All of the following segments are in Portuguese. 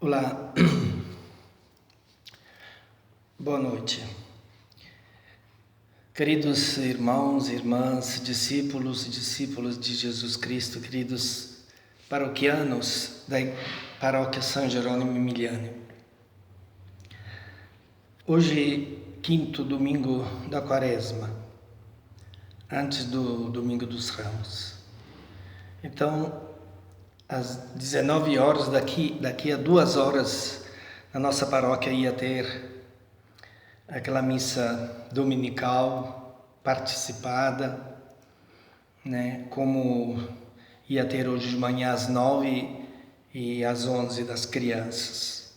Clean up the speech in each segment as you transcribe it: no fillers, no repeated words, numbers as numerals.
Olá, boa noite. Queridos irmãos, irmãs, discípulos e discípulas de Jesus Cristo, queridos paroquianos da Paróquia São Jerônimo Emiliano. Hoje, quinto domingo da Quaresma, antes do Domingo dos Ramos. Então, às 19 horas, daqui a 2 horas, na nossa paróquia ia ter aquela missa dominical participada, né? Como ia ter hoje de manhã às 9 e às 11 das crianças.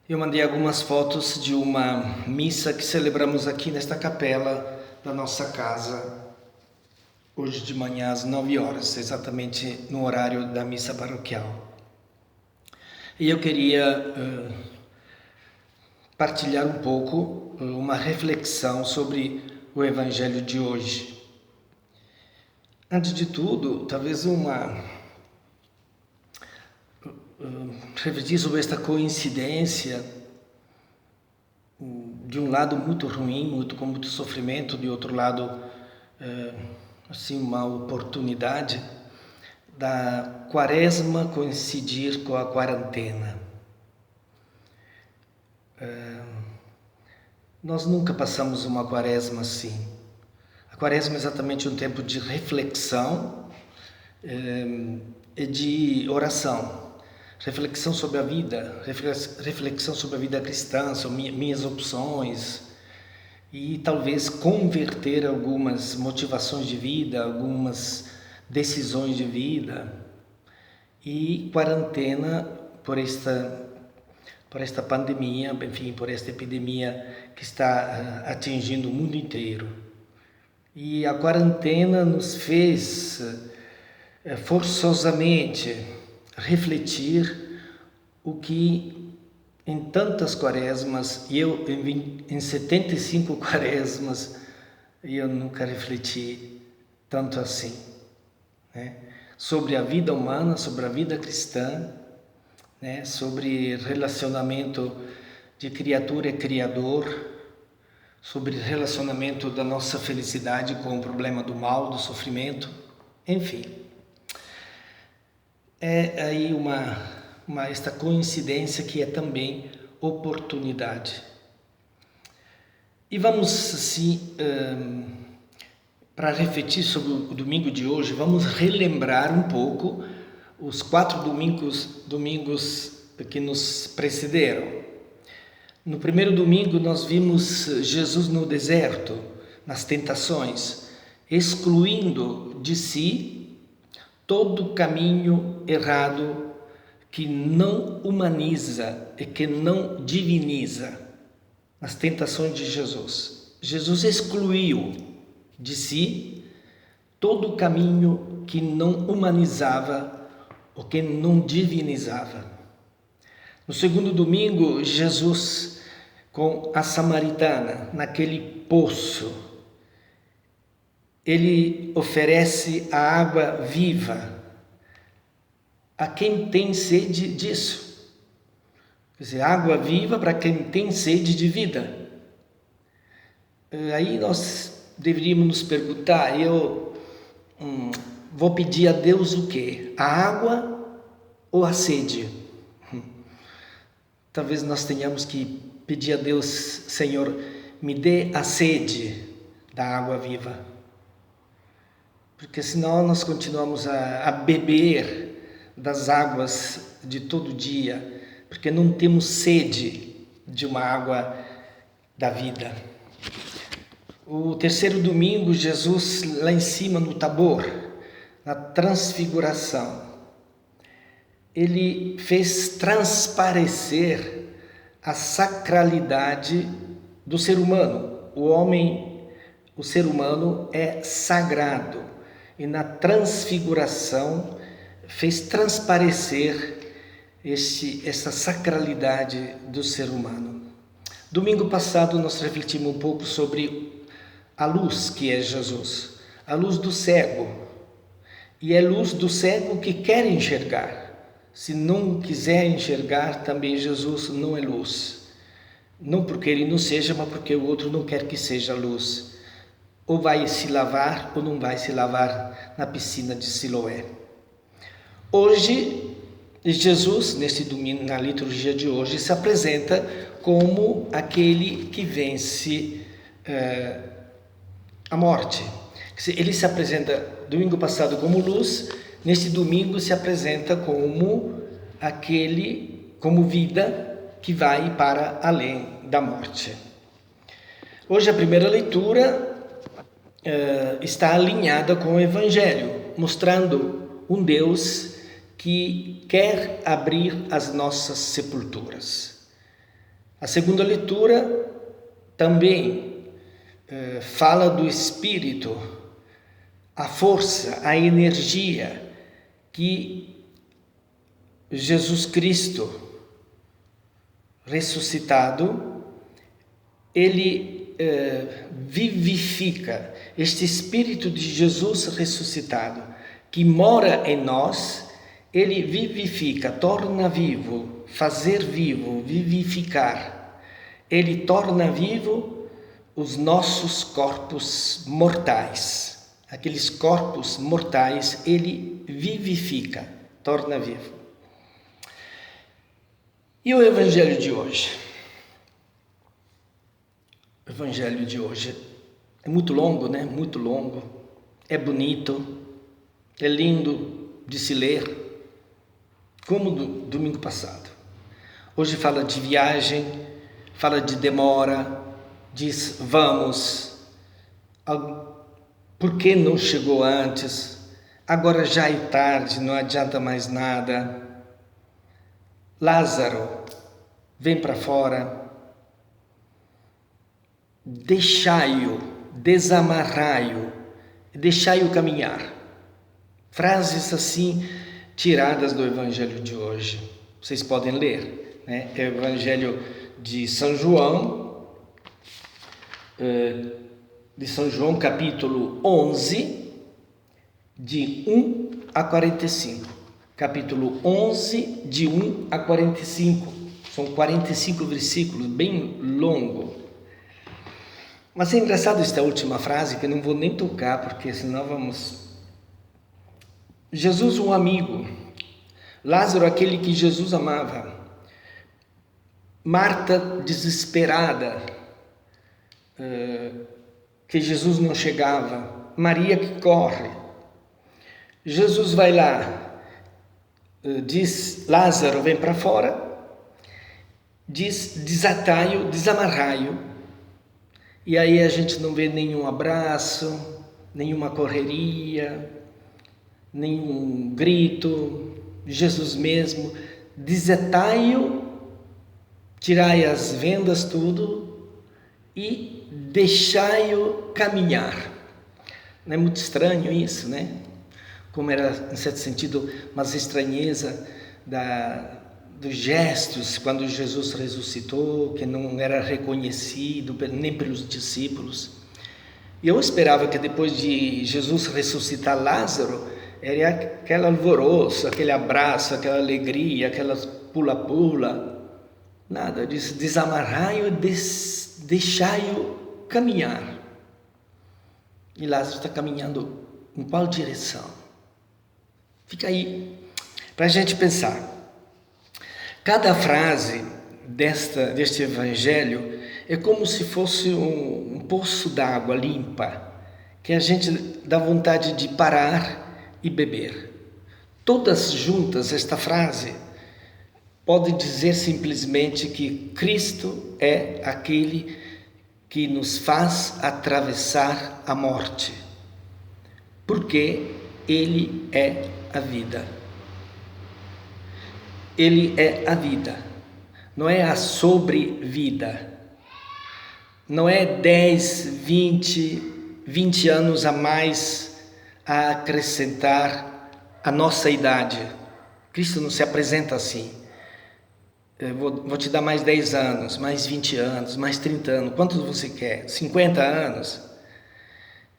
Eu mandei algumas fotos de uma missa que celebramos aqui nesta capela da nossa casa, hoje de manhã às 9 horas, exatamente no horário da missa paroquial. E eu queria partilhar um pouco, uma reflexão sobre o Evangelho de hoje. Antes de tudo, talvez refletir sobre esta coincidência, de um lado muito ruim, com muito sofrimento, de outro lado, assim, uma oportunidade da Quaresma coincidir com a quarentena. Nós nunca passamos uma Quaresma assim. A Quaresma é exatamente um tempo de reflexão e de oração. Reflexão sobre a vida, reflexão sobre a vida cristã, sobre minhas opções e talvez converter algumas motivações de vida, algumas decisões de vida. E quarentena por esta pandemia, enfim, por esta epidemia que está atingindo o mundo inteiro. E a quarentena nos fez forçosamente refletir o que em tantas quaresmas, e eu em 75 quaresmas, eu nunca refleti tanto assim, né? Sobre a vida humana, sobre a vida cristã, né? Sobre relacionamento de criatura e criador, sobre relacionamento da nossa felicidade com o problema do mal, do sofrimento, enfim. É aí esta coincidência que é também oportunidade. E vamos, assim, para refletir sobre o domingo de hoje, vamos relembrar um pouco os 4 domingos que nos precederam. No primeiro domingo nós vimos Jesus no deserto, nas tentações, excluindo de si todo caminho errado que não humaniza e que não diviniza. Nas tentações de Jesus, Jesus excluiu de si todo caminho que não humanizava ou que não divinizava. No segundo domingo, Jesus, com a samaritana, naquele poço, ele oferece a água viva a quem tem sede disso. Quer dizer, água viva para quem tem sede de vida. Aí nós deveríamos nos perguntar, eu vou pedir a Deus o quê? A água ou a sede? Talvez nós tenhamos que pedir a Deus, Senhor, me dê a sede da água viva. Porque senão nós continuamos a beber das águas de todo dia, porque não temos sede de uma água da vida. O terceiro domingo, Jesus lá em cima no Tabor, na transfiguração, ele fez transparecer a sacralidade do ser humano. O ser humano é sagrado. E na transfiguração fez transparecer essa sacralidade do ser humano. Domingo passado nós refletimos um pouco sobre a luz que é Jesus, a luz do cego. E é luz do cego que quer enxergar. se não quiser enxergar, também Jesus não é luz. Não porque ele não seja, mas porque o outro não quer que seja luz. Ou vai se lavar ou não vai se lavar na piscina de Siloé. Hoje, Jesus, nesse domingo, na liturgia de hoje, se apresenta como aquele que vence a morte. Ele se apresenta domingo passado como luz, neste domingo se apresenta como como vida que vai para além da morte. Hoje a primeira leitura está alinhada com o Evangelho, mostrando um Deus que quer abrir as nossas sepulturas. A segunda leitura também fala do Espírito, a força, a energia que Jesus Cristo ressuscitado, ele vivifica. Este Espírito de Jesus ressuscitado, que mora em nós, ele vivifica, torna vivo, fazer vivo, vivificar. Ele torna vivo os nossos corpos mortais. Aqueles corpos mortais, ele vivifica, torna vivo. E o Evangelho de hoje? O Evangelho de hoje é muito longo, né? Muito longo. É bonito, é lindo de se ler, como do domingo passado. Hoje fala de viagem, fala de demora, diz vamos, por que não chegou antes? Agora já é tarde, não adianta mais nada. Lázaro, vem para fora. Deixai-o, desamarrai-o, deixai-o caminhar. Frases assim tiradas do Evangelho de hoje. Vocês podem ler, né? É o Evangelho de São João, capítulo 11, de 1 a 45. Capítulo 11, de 1 a 45. São 45 versículos, bem longo. Mas é engraçado esta última frase, que eu não vou nem tocar, porque senão vamos... Jesus, um amigo. Lázaro, aquele que Jesus amava. Marta, desesperada, que Jesus não chegava. Maria, que corre. Jesus vai lá, diz, Lázaro, vem para fora. Diz, desatai-o, desamarrai-o. E aí a gente não vê nenhum abraço, nenhuma correria, nenhum grito. Jesus mesmo, desatai-o, tirai as vendas, tudo, e deixai-o caminhar. Não é muito estranho isso, né? Como era, em certo sentido, uma estranheza dos gestos quando Jesus ressuscitou, que não era reconhecido nem pelos discípulos. E eu esperava que depois de Jesus ressuscitar Lázaro, era aquele alvoroço, aquele abraço, aquela alegria, aquelas pula-pula. Nada disso, desamarrai-o, deixai-o caminhar. E Lázaro está caminhando em qual direção? Fica aí para a gente pensar. Cada frase deste evangelho é como se fosse um poço d'água limpa, que a gente dá vontade de parar e beber. Todas juntas, esta frase pode dizer simplesmente que Cristo é aquele que nos faz atravessar a morte, porque Ele é a vida. Ele é a vida, não é a sobrevida, não é 10, 20 anos a mais a acrescentar a nossa idade. Cristo não se apresenta assim. Eu vou te dar mais 10 anos, mais 20 anos, mais 30 anos, quantos você quer? 50 anos?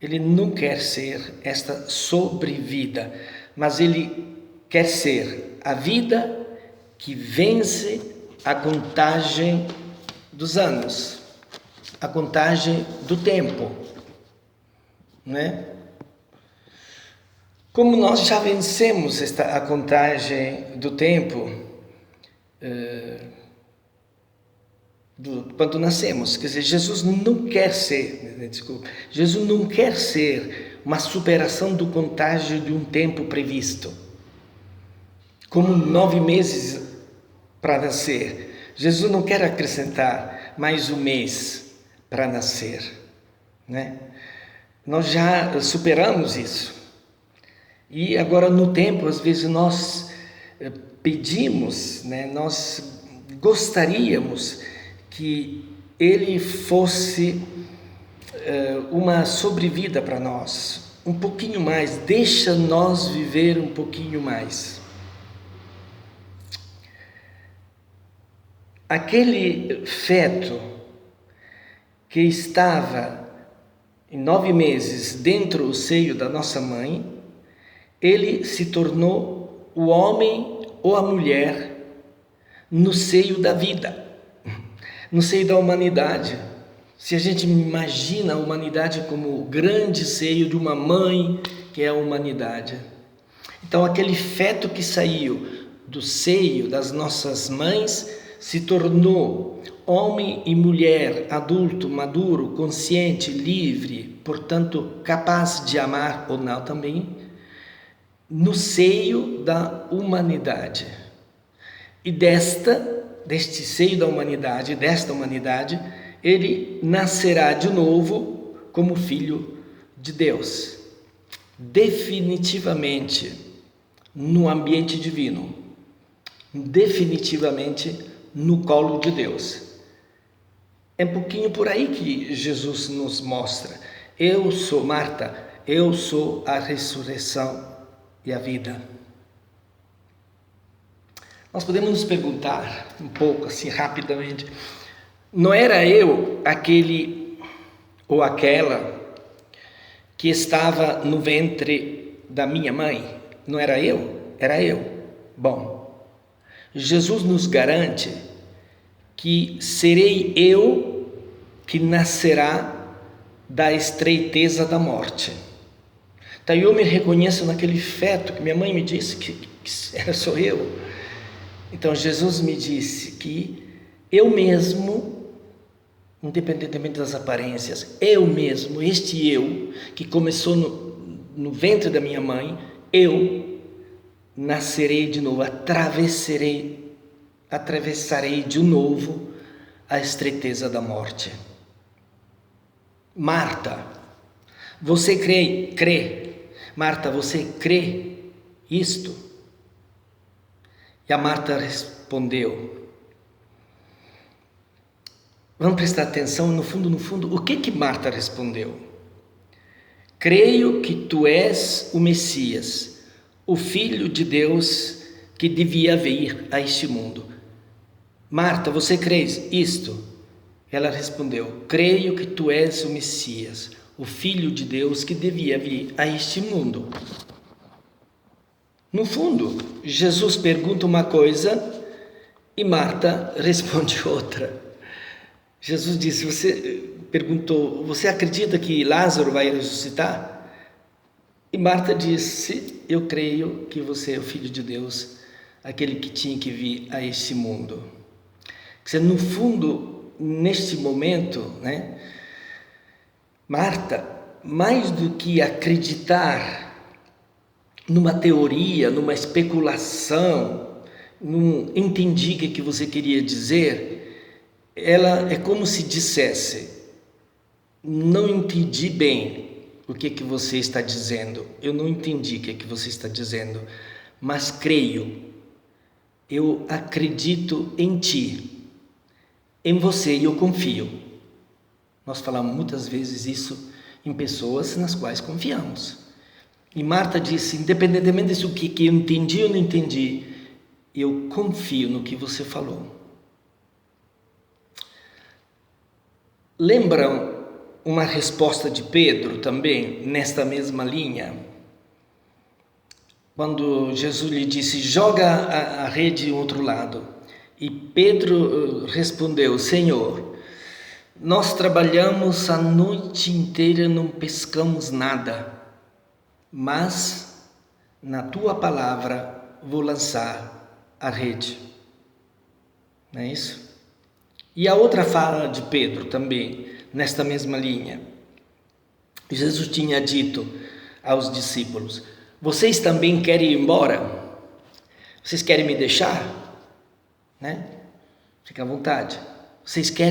Ele não quer ser esta sobrevida, mas Ele quer ser a vida que vence a contagem dos anos, a contagem do tempo, né? Como nós já vencemos a contagem do tempo quando nascemos, quer dizer, Jesus não quer ser uma superação do contágio de um tempo previsto, como 9 meses para nascer. Jesus não quer acrescentar mais um mês para nascer, né? Nós já superamos isso. E agora no tempo, às vezes nós pedimos, né? Nós gostaríamos que ele fosse uma sobrevida para nós, um pouquinho mais, deixa nós viver um pouquinho mais. Aquele feto que estava em 9 meses dentro do seio da nossa mãe, ele se tornou o homem ou a mulher no seio da vida, no seio da humanidade. Se a gente imagina a humanidade como o grande seio de uma mãe, que é a humanidade. Então, aquele feto que saiu do seio das nossas mães se tornou homem e mulher, adulto, maduro, consciente, livre, portanto, capaz de amar ou não também, no seio da humanidade. E deste seio da humanidade, desta humanidade, ele nascerá de novo como filho de Deus, definitivamente no ambiente divino, definitivamente no colo de Deus. É um pouquinho por aí que Jesus nos mostra: eu sou Marta, eu sou a ressurreição e a vida. Nós podemos nos perguntar um pouco assim rapidamente: não era eu aquele ou aquela que estava no ventre da minha mãe? Não era eu? Era eu. Bom, Jesus nos garante que serei eu que nascerá da estreiteza da morte. Então eu me reconheço naquele feto que minha mãe me disse que sou eu. Então Jesus me disse que eu mesmo, independentemente das aparências, eu mesmo, este eu que começou no ventre da minha mãe, eu nascerei de novo, atravessarei de novo a estreiteza da morte. Marta, você crê? Marta, você crê isto? E a Marta respondeu. Vamos prestar atenção, no fundo, o que Marta respondeu? Creio que tu és o Messias, o Filho de Deus que devia vir a este mundo. Marta, você crê isto? Ela respondeu: creio que tu és o Messias, o Filho de Deus que devia vir a este mundo. No fundo, Jesus pergunta uma coisa e Marta responde outra. Jesus disse, você acredita que Lázaro vai ressuscitar? E Marta disse, eu creio que você é o Filho de Deus, aquele que tinha que vir a este mundo. Quer dizer, no fundo, neste momento, né, Marta, mais do que acreditar numa teoria, numa especulação, não entendi o que você queria dizer, ela é como se dissesse, não entendi bem o que você está dizendo, eu não entendi o que você está dizendo, mas creio, eu acredito em ti, em você e eu confio. Nós falamos muitas vezes isso em pessoas nas quais confiamos. E Marta disse, independentemente disso que eu entendi ou não entendi, eu confio no que você falou. Lembram uma resposta de Pedro também, nesta mesma linha? quando Jesus lhe disse, joga a rede em outro lado. E Pedro respondeu, Senhor, nós trabalhamos a noite inteira e não pescamos nada, mas na tua palavra vou lançar a rede. Não é isso? E a outra fala de Pedro também, nesta mesma linha. Jesus tinha dito aos discípulos, vocês também querem ir embora? Vocês querem me deixar? Né? Fica à vontade. Vocês querem